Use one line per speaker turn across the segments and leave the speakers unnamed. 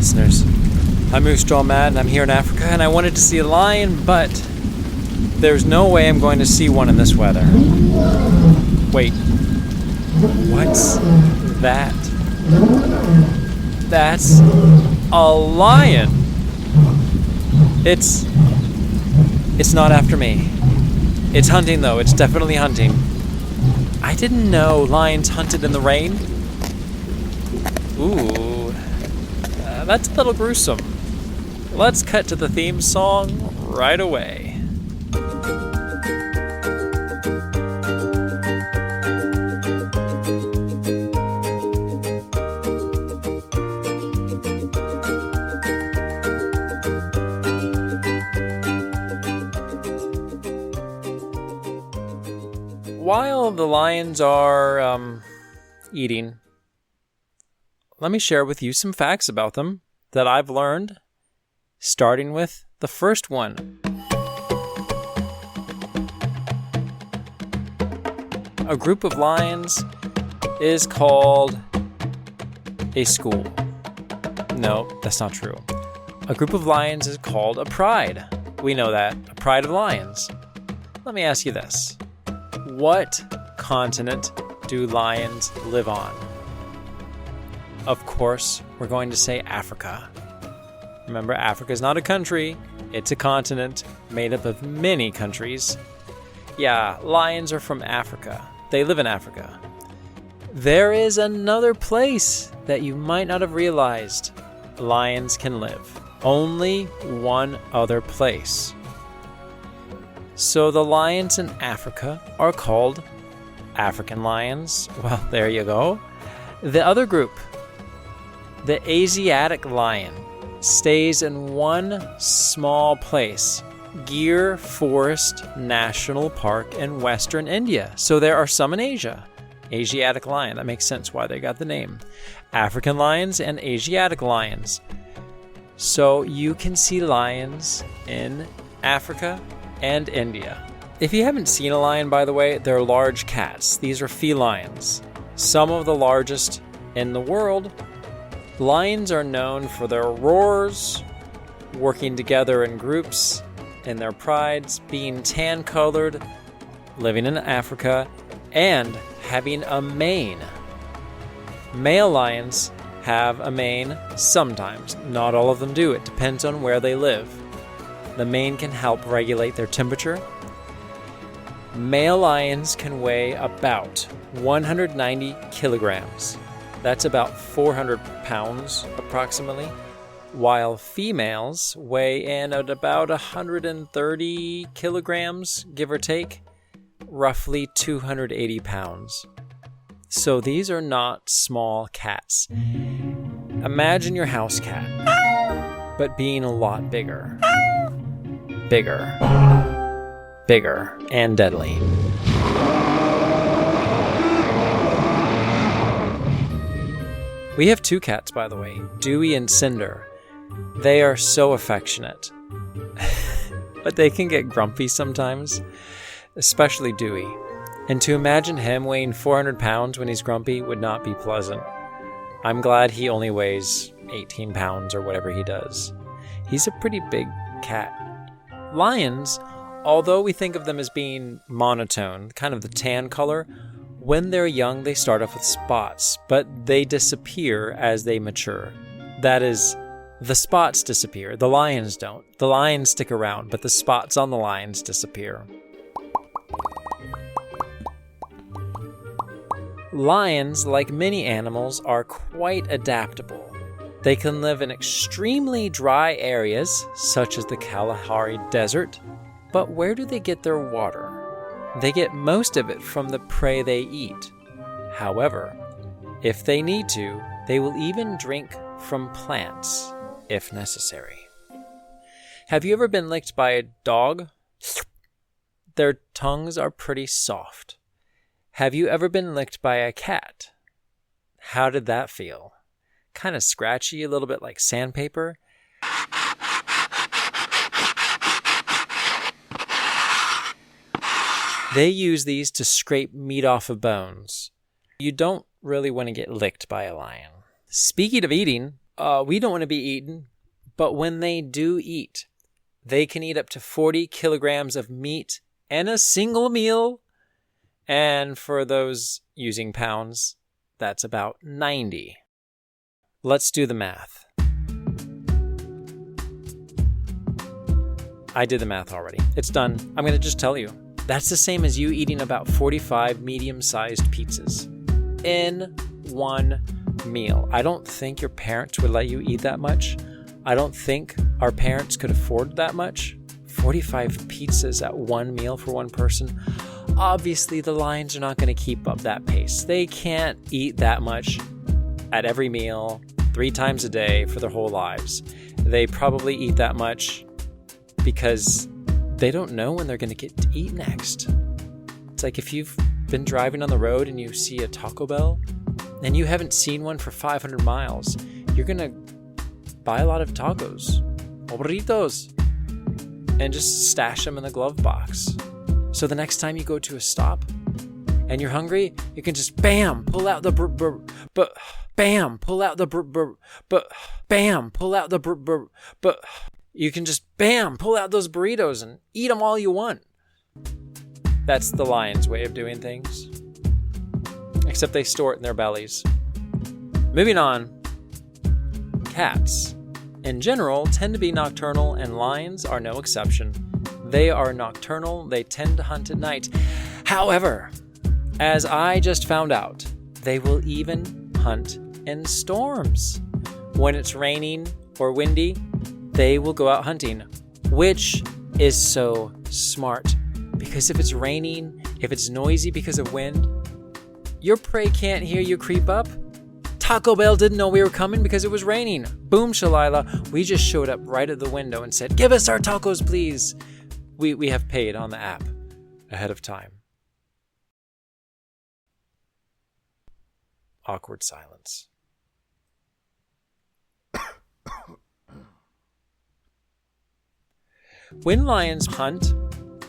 listeners. I'm Moose Jaw Matt, and I'm here in Africa, and I wanted to see a lion, but there's no way I'm going to see one in this weather. Wait, what's that? That's a lion! It's not after me. It's hunting, though. It's definitely hunting. I didn't know lions hunted in the rain. Ooh, that's a little gruesome. Let's cut to the theme song right away. While the lions are eating, let me share with you some facts about them that I've learned, starting with the first one. A group of lions is called a school. No, that's not true. A group of lions is called a pride. We know that, a pride of lions. Let me ask you this. What continent do lions live on? Of course, we're going to say Africa. Remember, Africa is not a country, it's a continent made up of many countries. Yeah, lions are from Africa. They live in Africa. There is another place that you might not have realized lions can live. Only one other place. So the lions in Africa are called African lions. Well, there you go. The other group, the Asiatic lion, stays in one small place, Gir Forest National Park in Western India. So there are some in Asia. Asiatic lion, that makes sense why they got the name. African lions and Asiatic lions. So you can see lions in Africa and India. If you haven't seen a lion, by the way, they're large cats. These are felines, some of the largest in the world. Lions are known for their roars, working together in groups, in their prides, being tan-colored, living in Africa, and having a mane. Male lions have a mane sometimes. Not all of them do. It depends on where they live. The mane can help regulate their temperature. Male lions can weigh about 190 kilograms. That's about 400 pounds approximately, while females weigh in at about 130 kilograms, give or take, roughly 280 pounds. So these are not small cats. Imagine your house cat, but being a lot bigger. Bigger, and deadly. We have two cats, by the way, Dewey and Cinder. They are so affectionate, but they can get grumpy sometimes, especially Dewey. And to imagine him weighing 400 pounds when he's grumpy would not be pleasant. I'm glad he only weighs 18 pounds or whatever he does. He's a pretty big cat. Lions, although we think of them as being monotone, kind of the tan color, when they're young they start off with spots, but they disappear as they mature. That is, the spots disappear, the lions don't. The lions stick around, but the spots on the lions disappear. Lions, like many animals, are quite adaptable. They can live in extremely dry areas, such as the Kalahari Desert. But where do they get their water? They get most of it from the prey they eat. However, if they need to, they will even drink from plants, if necessary. Have you ever been licked by a dog? Their tongues are pretty soft. Have you ever been licked by a cat? How did that feel? Kind of scratchy, a little bit like sandpaper. They use these to scrape meat off of bones. You don't really want to get licked by a lion. Speaking of eating, we don't want to be eaten, but when they do eat, they can eat up to 40 kilograms of meat in a single meal. And for those using pounds, that's about 90. Let's do the math. I did the math already. It's done. I'm going to just tell you. That's the same as you eating about 45 medium-sized pizzas in one meal. I don't think your parents would let you eat that much. I don't think our parents could afford that much. 45 pizzas at one meal for one person. Obviously, the lions are not going to keep up that pace. They can't eat that much at every meal 3 times a day for their whole lives. They probably eat that much because they don't know when they're going to get to eat next. It's like if you've been driving on the road and you see a Taco Bell and you haven't seen one for 500 miles, you're going to buy a lot of tacos or burritos and just stash them in the glove box. So the next time you go to a stop and you're hungry, you can just bam, pull out the bam, pull out the bam, pull out the you can just bam, pull out those burritos and eat them all you want. That's the lion's way of doing things. Except they store it in their bellies. Moving on. Cats, in general, tend to be nocturnal, and lions are no exception. They are nocturnal. They tend to hunt at night. However, as I just found out, they will even hunt in storms. When it's raining or windy, they will go out hunting, which is so smart. Because if it's raining, if it's noisy because of wind, your prey can't hear you creep up. Taco Bell didn't know we were coming because it was raining. Boom, Shalila. We just showed up right at the window and said, "Give us our tacos, please." We have paid on the app ahead of time. Awkward silence. When lions hunt,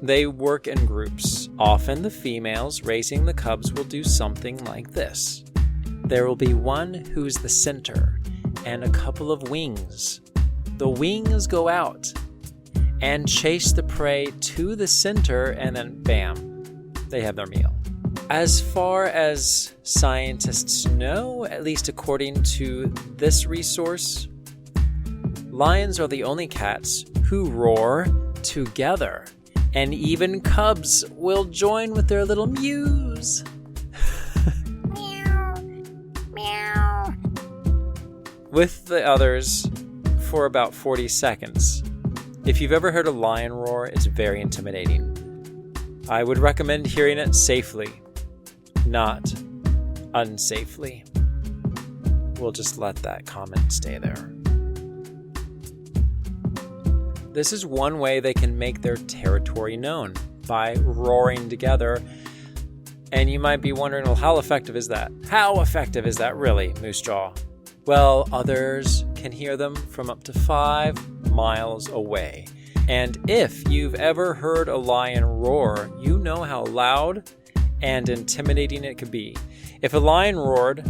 they work in groups. Often the females raising the cubs will do something like this. There will be one who's the center and a couple of wings. The wings go out and chase the prey to the center, and then bam, they have their meal. As far as scientists know, at least according to this resource, lions are the only cats who roar together, and even cubs will join with their little mews. Meow, meow. With the others for about 40 seconds. If you've ever heard a lion roar, it's very intimidating. I would recommend hearing it safely, not unsafely. We'll just let that comment stay there. This is one way they can make their territory known, by roaring together. And you might be wondering, well, how effective is that? How effective is that really, Moose Jaw? Well, others can hear them from up to 5 miles away. And if you've ever heard a lion roar, you know how loud and intimidating it could be. If a lion roared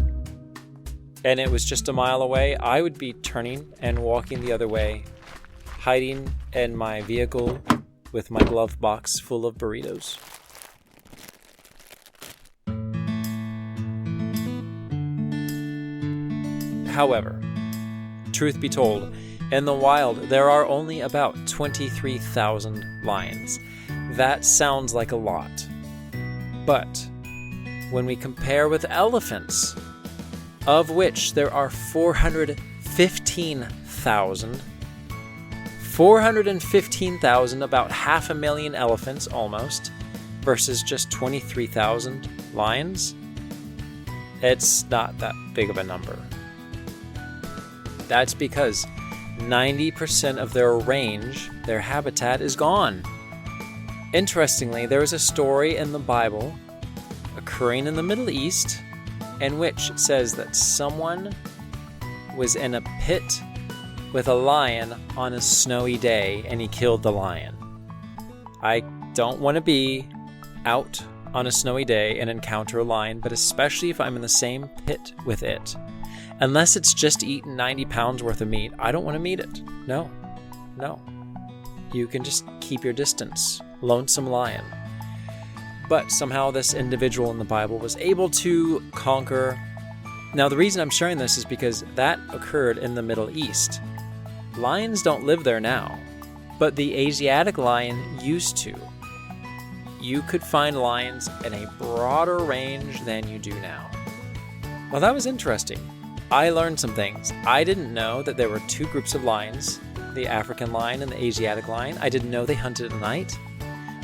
and it was just a mile away, I would be turning and walking the other way, hiding in my vehicle with my glove box full of burritos. However, truth be told, in the wild, there are only about 23,000 lions. That sounds like a lot. But when we compare with elephants, of which there are 415,000, 415,000, about 500,000 elephants almost, versus just 23,000 lions, it's not that big of a number. That's because 90% of their range, their habitat, is gone. Interestingly, there is a story in the Bible occurring in the Middle East in which it says that someone was in a pit with a lion on a snowy day and he killed the lion. I don't want to be out on a snowy day and encounter a lion, but especially if I'm in the same pit with it. Unless it's just eaten 90 pounds worth of meat, I don't want to meet it. No. You can just keep your distance. Lonesome lion. But somehow this individual in the Bible was able to conquer. Now, the reason I'm sharing this is because that occurred in the Middle East. Lions don't live there now, but the Asiatic lion used to. You could find lions in a broader range than you do now. Well, that was interesting. I learned some things. I didn't know that there were two groups of lions, the African lion and the Asiatic lion. I didn't know they hunted at night.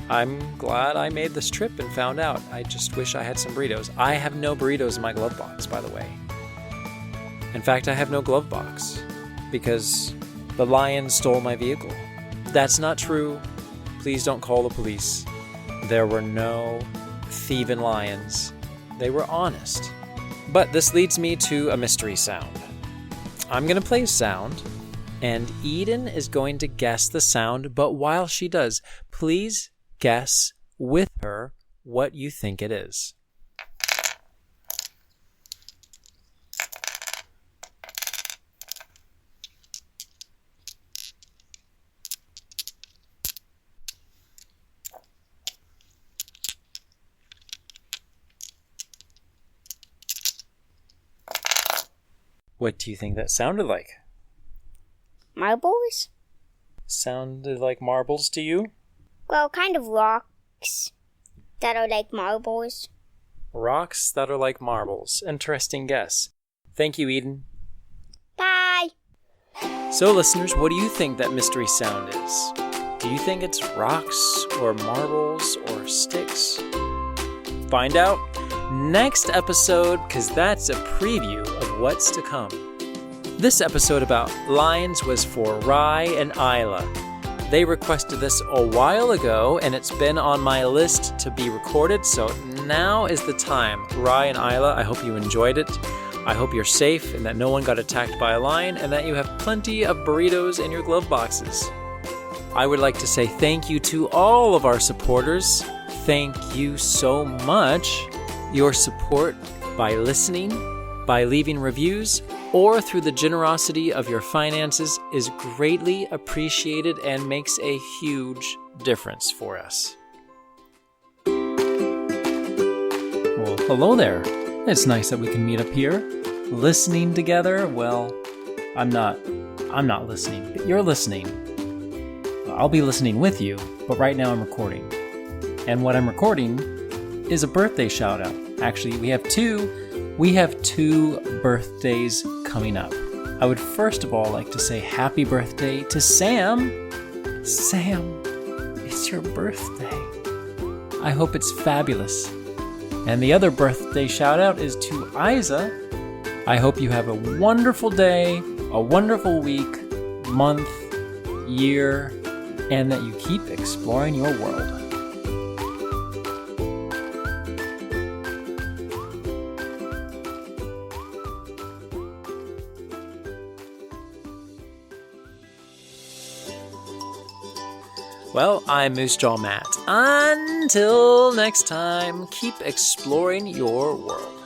I'm glad I made this trip and found out. I just wish I had some burritos. I have no burritos in my glove box, by the way. In fact, I have no glove box because the lion stole my vehicle. That's not true. Please don't call the police. There were no thieving lions. They were honest. But this leads me to a mystery sound. I'm going to play a sound, and Eden is going to guess the sound, but while she does, please guess with her what you think it is. What do you think that sounded like?
Marbles?
Sounded like marbles to you?
Well, kind of rocks that are like marbles.
Rocks that are like marbles. Interesting guess. Thank you, Eden.
Bye!
So, listeners, what do you think that mystery sound is? Do you think it's rocks or marbles or sticks? Find out next episode, because that's a preview of what's to come. This episode about lions was for Rye and Isla. They requested this a while ago, and it's been on my list to be recorded, so now is the time. Rye and Isla, I hope you enjoyed it. I hope you're safe and that no one got attacked by a lion and that you have plenty of burritos in your glove boxes. I would like to say thank you to all of our supporters. Thank you so much. Your support by listening, by leaving reviews, or through the generosity of your finances is greatly appreciated and makes a huge difference for us. Well, hello there. It's nice that we can meet up here, listening together. Well, I'm not listening, but you're listening. I'll be listening with you, but right now I'm recording. And what I'm recording is a birthday shout out. Actually, we have two birthdays coming up. I would first of all like to say happy birthday to Sam. Sam, it's your birthday. I hope it's fabulous. And the other birthday shout out is to Isa. I hope you have a wonderful day, a wonderful week, month, year, and that you keep exploring your world. Well, I'm Moose Jaw Matt. Until next time, keep exploring your world.